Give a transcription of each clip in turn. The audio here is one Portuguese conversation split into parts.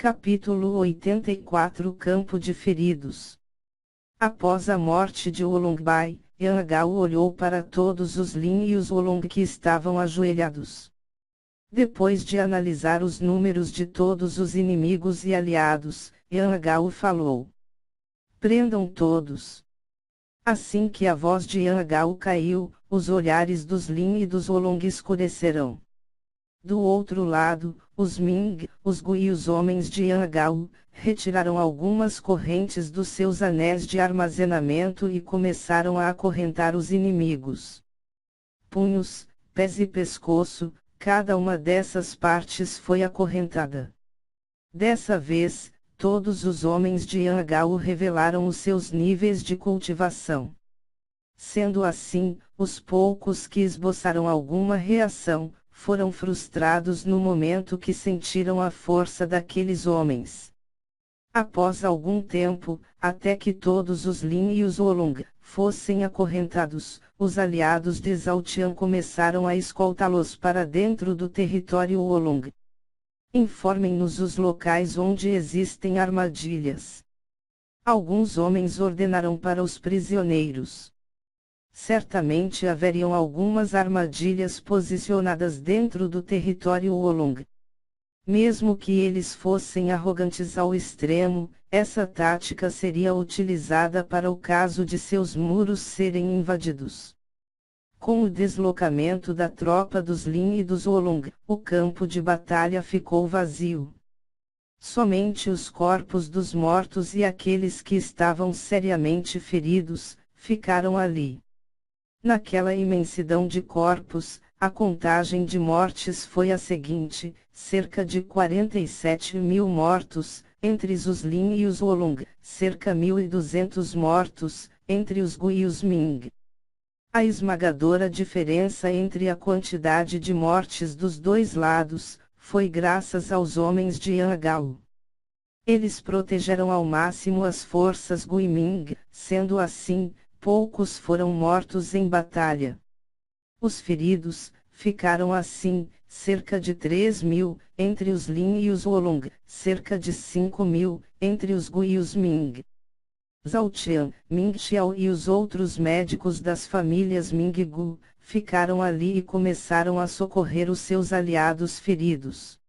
Capítulo 84 Campo de Feridos. Após a morte de Olongbai, Yanagao olhou para todos os Lin e os Olong que estavam ajoelhados. Depois de analisar os números de todos os inimigos e aliados, Yanagao falou: "Prendam todos." Assim que a voz de Yanagao caiu, os olhares dos Lin e dos Olong escurecerão. Do outro lado, os Ming, os Gu e os homens de Yanagao, retiraram algumas correntes dos seus anéis de armazenamento e começaram a acorrentar os inimigos. Punhos, pés e pescoço, cada uma dessas partes foi acorrentada. Dessa vez, todos os homens de Yanagao revelaram os seus níveis de cultivação. Sendo assim, os poucos que esboçaram alguma reação, foram frustrados no momento que sentiram a força daqueles homens. Após algum tempo, até que todos os Lin e os Olong fossem acorrentados, os aliados de Zhao Tian começaram a escoltá-los para dentro do território Olong. Informem-nos os locais onde existem armadilhas. Alguns homens ordenaram para os prisioneiros. Certamente haveriam algumas armadilhas posicionadas dentro do território Olong. Mesmo que eles fossem arrogantes ao extremo, essa tática seria utilizada para o caso de seus muros serem invadidos. Com o deslocamento da tropa dos Lin e dos Olong, o campo de batalha ficou vazio. Somente os corpos dos mortos e aqueles que estavam seriamente feridos, ficaram ali. Naquela imensidão de corpos, a contagem de mortes foi a seguinte: cerca de 47.000 mortos, entre os Lin e os Olong, cerca 1.200 mortos, entre os Gu e os Ming. A esmagadora diferença entre a quantidade de mortes dos dois lados, foi graças aos homens de Yanagao. Eles protegeram ao máximo as forças Gu e Ming, sendo assim, poucos foram mortos em batalha. Os feridos, ficaram assim, cerca de 3.000, entre os Lin e os Olong, cerca de 5.000, entre os Gu e os Ming. Zhao Tian, Ming Xiao e os outros médicos das famílias Ming e Gu, ficaram ali e começaram a socorrer os seus aliados feridos.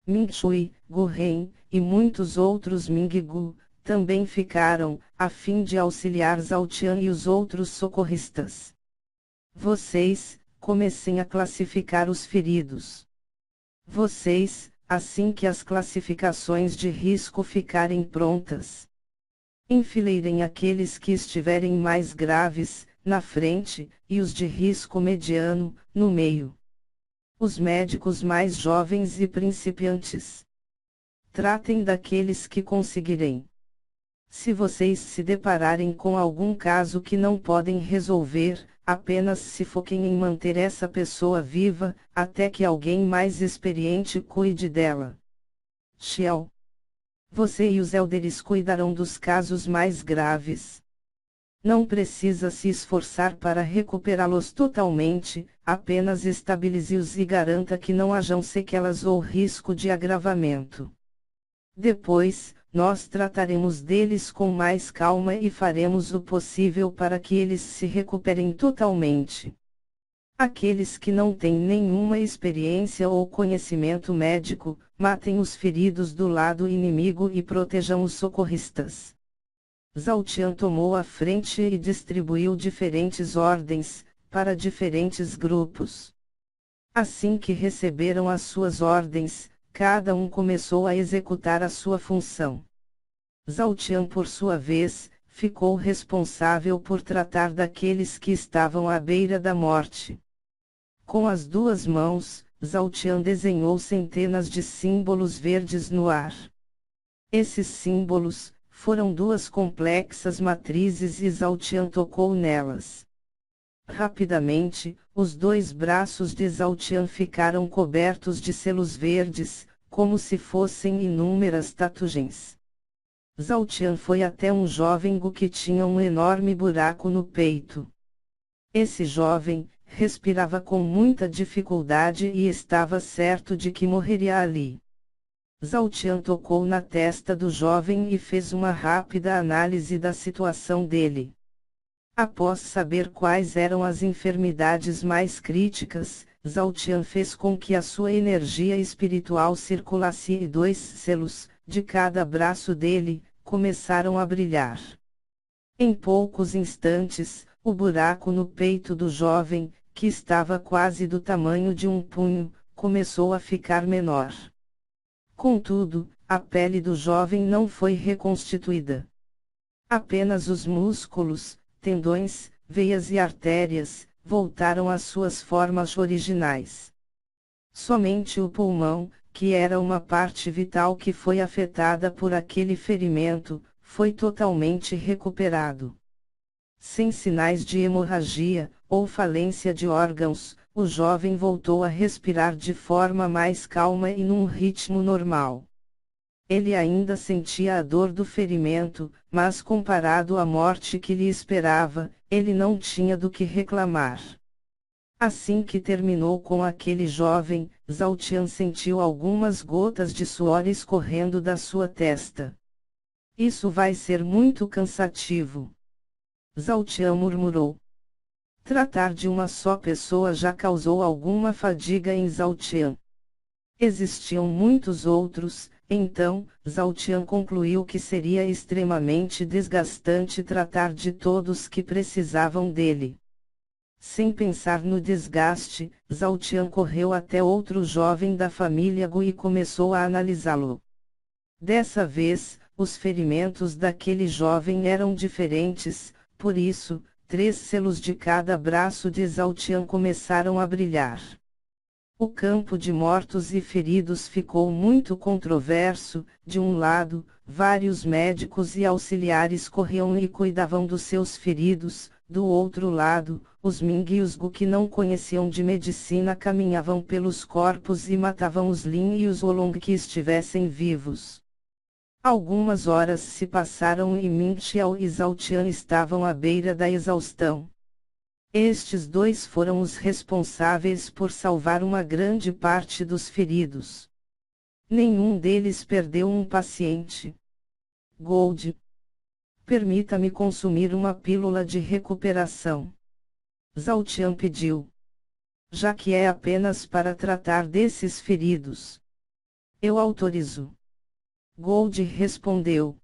Ming Shui, Gu Ren, e muitos outros Ming e Gu, também ficaram, a fim de auxiliar Zhao Tian e os outros socorristas. Vocês, comecem a classificar os feridos. Vocês, assim que as classificações de risco ficarem prontas. Enfileirem aqueles que estiverem mais graves, na frente, e os de risco mediano, no meio. Os médicos mais jovens e principiantes. Tratem daqueles que conseguirem. Se vocês se depararem com algum caso que não podem resolver, apenas se foquem em manter essa pessoa viva, até que alguém mais experiente cuide dela. Xiao. Você e os elders cuidarão dos casos mais graves. Não precisa se esforçar para recuperá-los totalmente, apenas estabilize-os e garanta que não hajam sequelas ou risco de agravamento. Depois, nós trataremos deles com mais calma e faremos o possível para que eles se recuperem totalmente. Aqueles que não têm nenhuma experiência ou conhecimento médico, matem os feridos do lado inimigo e protejam os socorristas. Zhao Tian tomou a frente e distribuiu diferentes ordens, para diferentes grupos. Assim que receberam as suas ordens, cada um começou a executar a sua função. Zhao Tian, por sua vez, ficou responsável por tratar daqueles que estavam à beira da morte. Com as duas mãos, Zhao Tian desenhou centenas de símbolos verdes no ar. Esses símbolos, foram duas complexas matrizes e Zhao Tian tocou nelas. Rapidamente, os dois braços de Zhao Tian ficaram cobertos de selos verdes, como se fossem inúmeras tatuagens. Zhao Tian foi até um jovem Gu que tinha um enorme buraco no peito. Esse jovem, respirava com muita dificuldade e estava certo de que morreria ali. Zhao Tian tocou na testa do jovem e fez uma rápida análise da situação dele. Após saber quais eram as enfermidades mais críticas, Zhao Tian fez com que a sua energia espiritual circulasse e 2 selos, de cada braço dele, começaram a brilhar. Em poucos instantes, o buraco no peito do jovem, que estava quase do tamanho de um punho, começou a ficar menor. Contudo, a pele do jovem não foi reconstituída. Apenas os músculos, tendões, veias e artérias, voltaram às suas formas originais. Somente o pulmão, que era uma parte vital que foi afetada por aquele ferimento, foi totalmente recuperado. Sem sinais de hemorragia, ou falência de órgãos, o jovem voltou a respirar de forma mais calma e num ritmo normal. Ele ainda sentia a dor do ferimento, mas comparado à morte que lhe esperava, ele não tinha do que reclamar. Assim que terminou com aquele jovem, Zhao Tian sentiu algumas gotas de suor escorrendo da sua testa. Isso vai ser muito cansativo. Zhao Tian murmurou. Tratar de uma só pessoa já causou alguma fadiga em Zhao Tian. Existiam muitos outros, então, Zhao Tian concluiu que seria extremamente desgastante tratar de todos que precisavam dele. Sem pensar no desgaste, Zhao Tian correu até outro jovem da família Gu e começou a analisá-lo. Dessa vez, os ferimentos daquele jovem eram diferentes, por isso, 3 selos de cada braço de Zhao Tian começaram a brilhar. O campo de mortos e feridos ficou muito controverso. De um lado, vários médicos e auxiliares corriam e cuidavam dos seus feridos, do outro lado, os Ming e os Gu que não conheciam de medicina caminhavam pelos corpos e matavam os Lin e os Wolong que estivessem vivos. Algumas horas se passaram e Ming Xiao e Zhao Tian estavam à beira da exaustão. Estes dois foram os responsáveis por salvar uma grande parte dos feridos. Nenhum deles perdeu um paciente. Gold. Permita-me consumir uma pílula de recuperação. Zhao Tian pediu. Já que é apenas para tratar desses feridos. Eu autorizo. Gold respondeu.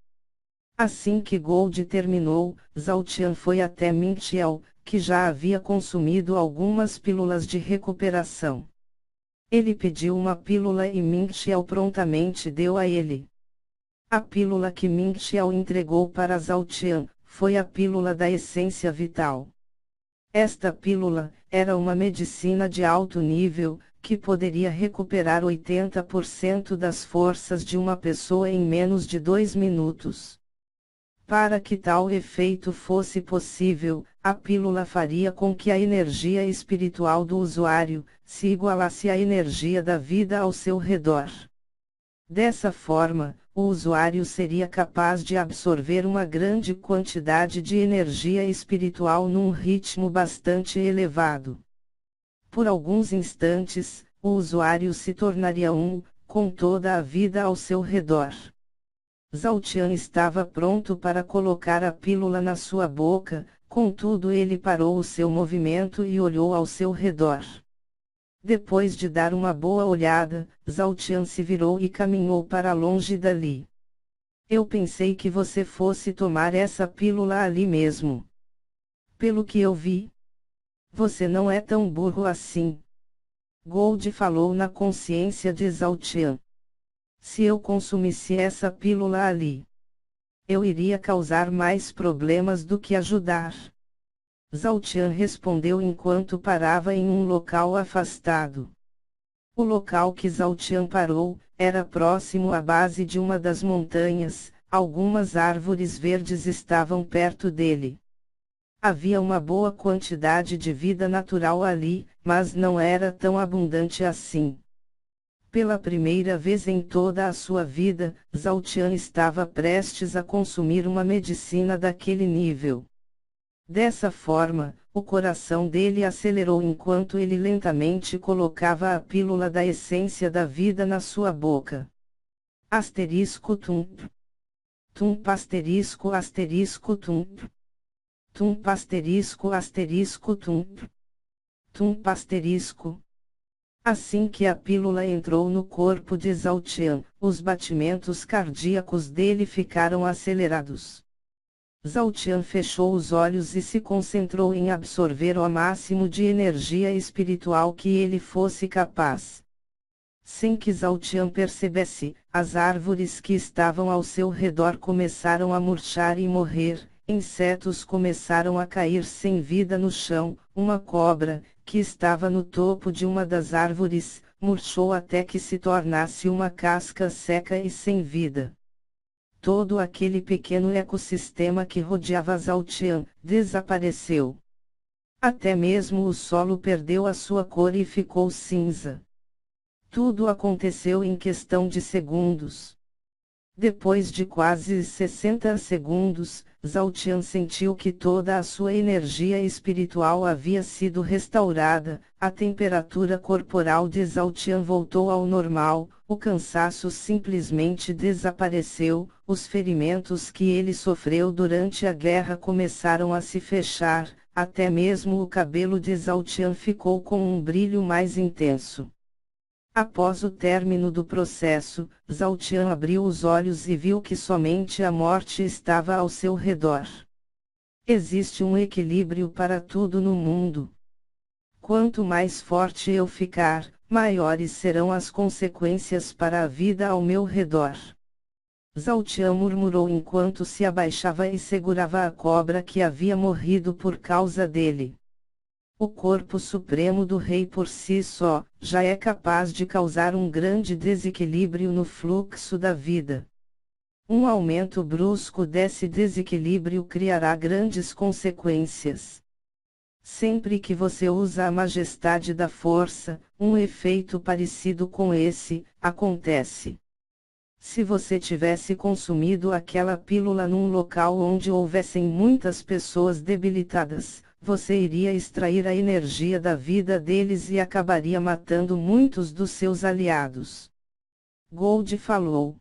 Assim que Gold terminou, Zhao Tian foi até Ming Xiao, que já havia consumido algumas pílulas de recuperação. Ele pediu uma pílula e Ming Xiao prontamente deu a ele. A pílula que Ming Xiao entregou para Zhao Tian foi a pílula da essência vital. Esta pílula era uma medicina de alto nível, que poderia recuperar 80% das forças de uma pessoa em menos de 2 minutos. Para que tal efeito fosse possível, a pílula faria com que a energia espiritual do usuário se igualasse à energia da vida ao seu redor. Dessa forma, o usuário seria capaz de absorver uma grande quantidade de energia espiritual num ritmo bastante elevado. Por alguns instantes, o usuário se tornaria com toda a vida ao seu redor. Zhao Tian estava pronto para colocar a pílula na sua boca, contudo ele parou o seu movimento e olhou ao seu redor. Depois de dar uma boa olhada, Zhao Tian se virou e caminhou para longe dali. Eu pensei que você fosse tomar essa pílula ali mesmo. Pelo que eu vi, você não é tão burro assim. Gold falou na consciência de Zhao Tian. Se eu consumisse essa pílula ali, eu iria causar mais problemas do que ajudar. Zhao Tian respondeu enquanto parava em um local afastado. O local que Zhao Tian parou, era próximo à base de uma das montanhas, algumas árvores verdes estavam perto dele. Havia uma boa quantidade de vida natural ali, mas não era tão abundante assim. Pela primeira vez em toda a sua vida, Zhao Tian estava prestes a consumir uma medicina daquele nível. Dessa forma, o coração dele acelerou enquanto ele lentamente colocava a pílula da essência da vida na sua boca. Asterisco tump. Tump asterisco asterisco tump. Tump asterisco asterisco tump. Tump asterisco. Assim que a pílula entrou no corpo de Zhao Qian, os batimentos cardíacos dele ficaram acelerados. Zhao Qian fechou os olhos e se concentrou em absorver o máximo de energia espiritual que ele fosse capaz. Sem que Zhao Qian percebesse, as árvores que estavam ao seu redor começaram a murchar e morrer, insetos começaram a cair sem vida no chão, uma cobra, que estava no topo de uma das árvores, murchou até que se tornasse uma casca seca e sem vida. Todo aquele pequeno ecossistema que rodeava Zhao Qian, desapareceu. Até mesmo o solo perdeu a sua cor e ficou cinza. Tudo aconteceu em questão de segundos. Depois de quase 60 segundos, Zhao Qian sentiu que toda a sua energia espiritual havia sido restaurada, a temperatura corporal de Zhao Qian voltou ao normal, o cansaço simplesmente desapareceu, os ferimentos que ele sofreu durante a guerra começaram a se fechar, até mesmo o cabelo de Zhao Qian ficou com um brilho mais intenso. Após o término do processo, Zhao Qian abriu os olhos e viu que somente a morte estava ao seu redor. Existe um equilíbrio para tudo no mundo. Quanto mais forte eu ficar, maiores serão as consequências para a vida ao meu redor. Zhao Qian murmurou enquanto se abaixava e segurava a cobra que havia morrido por causa dele. O corpo supremo do rei por si só, já é capaz de causar um grande desequilíbrio no fluxo da vida. Um aumento brusco desse desequilíbrio criará grandes consequências. Sempre que você usa a majestade da força, um efeito parecido com esse, acontece. Se você tivesse consumido aquela pílula num local onde houvessem muitas pessoas debilitadas, você iria extrair a energia da vida deles e acabaria matando muitos dos seus aliados. Gold falou.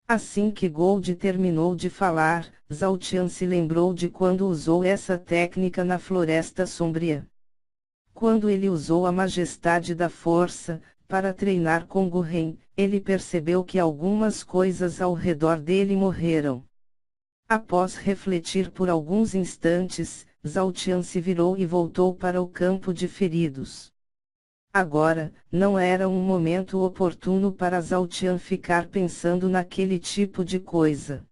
Assim que Gold terminou de falar, Zhao Qian se lembrou de quando usou essa técnica na Floresta Sombria. Quando ele usou a majestade da força, para treinar com Guren, ele percebeu que algumas coisas ao redor dele morreram. Após refletir por alguns instantes, Zhao Qian se virou e voltou para o campo de feridos. Agora, não era um momento oportuno para Zhao Qian ficar pensando naquele tipo de coisa.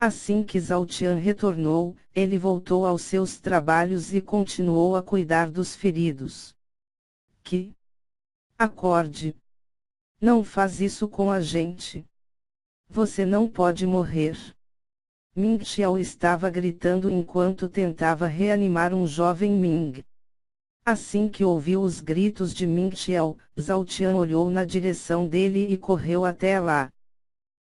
Assim que Zhao Qian retornou, ele voltou aos seus trabalhos e continuou a cuidar dos feridos. Que? Acorde. Não faz isso com a gente. Você não pode morrer. Ming Xiao estava gritando enquanto tentava reanimar um jovem Ming. Assim que ouviu os gritos de Ming Xiao, Zhao Qian olhou na direção dele e correu até lá.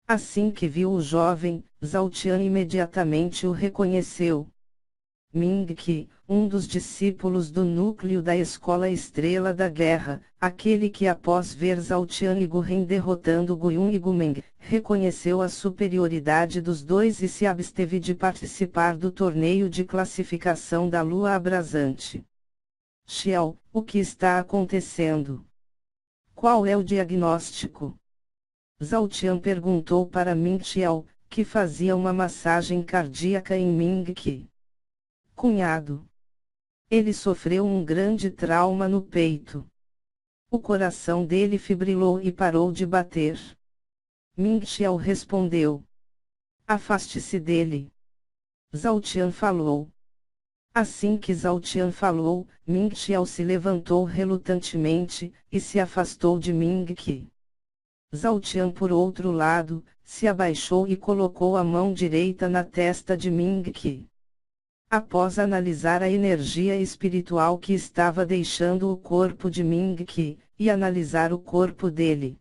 Assim que viu o jovem, Zhao Qian imediatamente o reconheceu. Ming Qi, um dos discípulos do núcleo da Escola Estrela da Guerra, aquele que após ver Zhao Qian e Guren derrotando Guyun e Gumeng, reconheceu a superioridade dos dois e se absteve de participar do torneio de classificação da Lua Abrasante. Xiao, o que está acontecendo? Qual é o diagnóstico? Zhao Qian perguntou para Ming Xiao, que fazia uma massagem cardíaca em Ming Qi. Cunhado. Ele sofreu um grande trauma no peito. O coração dele fibrilou e parou de bater. Ming Xiao respondeu. Afaste-se dele. Zhao Qian falou. Assim que Zhao Qian falou, Ming Xiao se levantou relutantemente, e se afastou de Ming Qi. Zhao Qian por outro lado, se abaixou e colocou a mão direita na testa de Ming Qi. Após analisar a energia espiritual que estava deixando o corpo de Ming Qi, e analisar o corpo dele,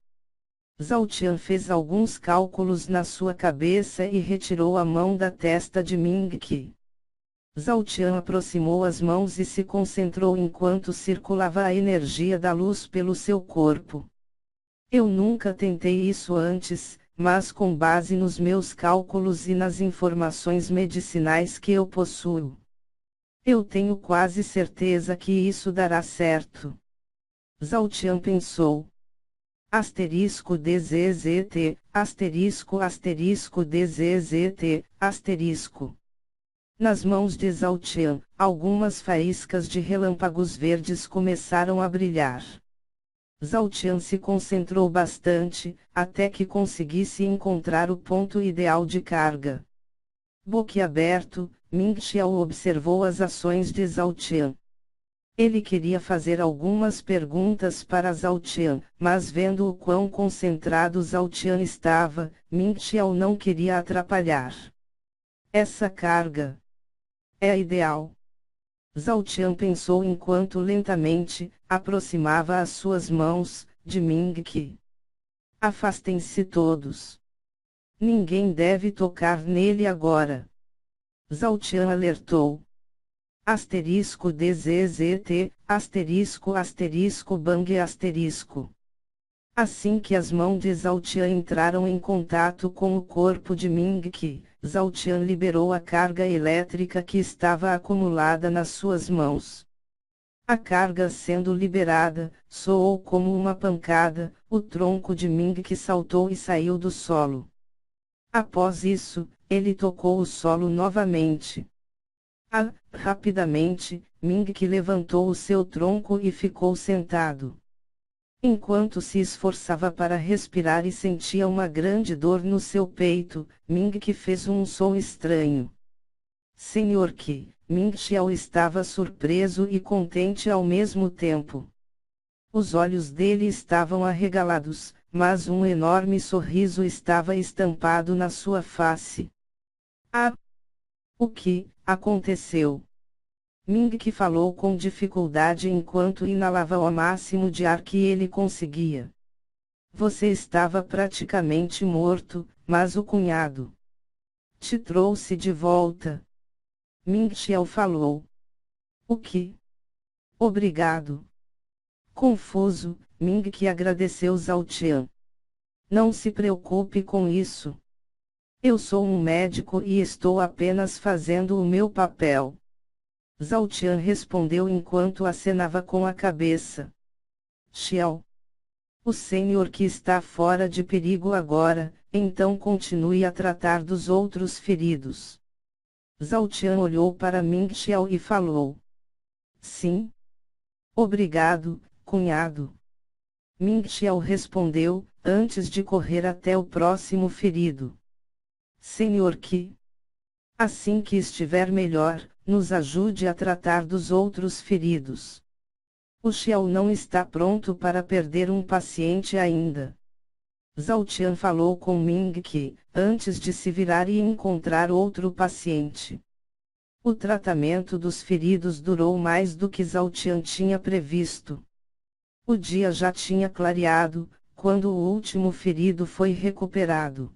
Zhao Qian fez alguns cálculos na sua cabeça e retirou a mão da testa de Ming Qi. Zhao Qian aproximou as mãos e se concentrou enquanto circulava a energia da luz pelo seu corpo. Eu nunca tentei isso antes, mas com base nos meus cálculos e nas informações medicinais que eu possuo. Eu tenho quase certeza que isso dará certo. Zhao Tian pensou. Asterisco DZZT, asterisco asterisco DZZT, asterisco. Nas mãos de Zhao Tian, algumas faíscas de relâmpagos verdes começaram a brilhar. Zhao Tian se concentrou bastante, até que conseguisse encontrar o ponto ideal de carga. Boquiaberto, Ming Xiao observou as ações de Zhao Tian. Ele queria fazer algumas perguntas para Zhao Tian, mas vendo o quão concentrado Zhao Tian estava, Ming Xiao não queria atrapalhar. Essa carga é a ideal. Zhao Tian pensou enquanto lentamente aproximava as suas mãos de Ming Qi. Afastem-se todos. Ninguém deve tocar nele agora. Zhao Tian alertou. Asterisco DZZT, asterisco asterisco bang asterisco. Assim que as mãos de Zhao Tian entraram em contato com o corpo de Ming Qi, Zhao Tian liberou a carga elétrica que estava acumulada nas suas mãos. A carga sendo liberada, soou como uma pancada, o tronco de Ming Qi saltou e saiu do solo. Após isso, ele tocou o solo novamente. Rapidamente, Ming Qi levantou o seu tronco e ficou sentado. Enquanto se esforçava para respirar e sentia uma grande dor no seu peito, Ming Qi fez um som estranho. Senhor Qi, Ming Xiao estava surpreso e contente ao mesmo tempo. Os olhos dele estavam arregalados, mas um enorme sorriso estava estampado na sua face. O que aconteceu? Ming Qi falou com dificuldade enquanto inalava o máximo de ar que ele conseguia. Você estava praticamente morto, mas o cunhado te trouxe de volta. Ming Xiao falou. O que? Obrigado. Confuso, Ming Qi agradeceu Zhao Tian. Não se preocupe com isso. Eu sou um médico e estou apenas fazendo o meu papel. Zhao Tian respondeu enquanto acenava com a cabeça. Xiao. O senhor que está fora de perigo agora, então continue a tratar dos outros feridos. Zhao Tian olhou para Ming Xiao e falou. Sim. Obrigado, cunhado. Ming Xiao respondeu, antes de correr até o próximo ferido. Senhor Qi. Assim que estiver melhor, nos ajude a tratar dos outros feridos. O Xiao não está pronto para perder um paciente ainda. Zhao Tian falou com Ming Qi, antes de se virar e encontrar outro paciente. O tratamento dos feridos durou mais do que Zhao Tian tinha previsto. O dia já tinha clareado, quando o último ferido foi recuperado.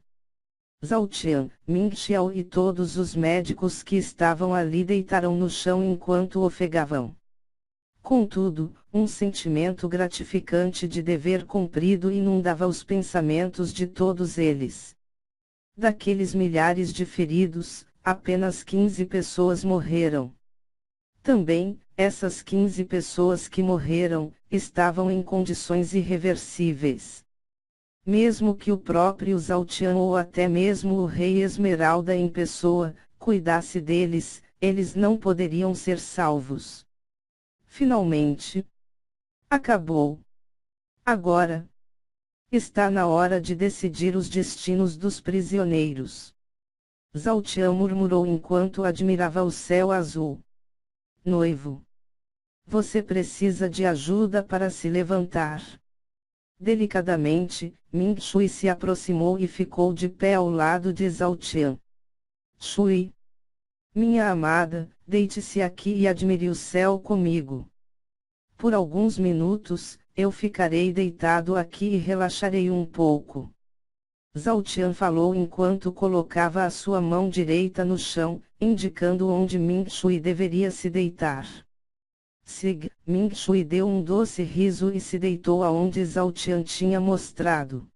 Zhao Tian, Ming Xiao e todos os médicos que estavam ali deitaram no chão enquanto ofegavam. Contudo, um sentimento gratificante de dever cumprido inundava os pensamentos de todos eles. Daqueles milhares de feridos, apenas 15 pessoas morreram. Também, essas 15 pessoas que morreram, estavam em condições irreversíveis. Mesmo que o próprio Zhao Tian ou até mesmo o Rei Esmeralda em pessoa, cuidasse deles, eles não poderiam ser salvos. Finalmente. Acabou. Agora. Está na hora de decidir os destinos dos prisioneiros. Zhao Tian murmurou enquanto admirava o céu azul. Noivo. Você precisa de ajuda para se levantar. Delicadamente, Ming Shui se aproximou e ficou de pé ao lado de Zhao Tian. Shui. Minha amada, deite-se aqui e admire o céu comigo. Por alguns minutos, eu ficarei deitado aqui e relaxarei um pouco. Zhao Tian falou enquanto colocava a sua mão direita no chão, indicando onde Ming Shui deveria se deitar. Ming Shui deu um doce riso e se deitou aonde Zhao Tian tinha mostrado.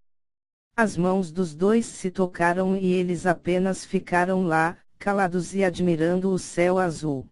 As mãos dos dois se tocaram e eles apenas ficaram lá, calados e admirando o céu azul.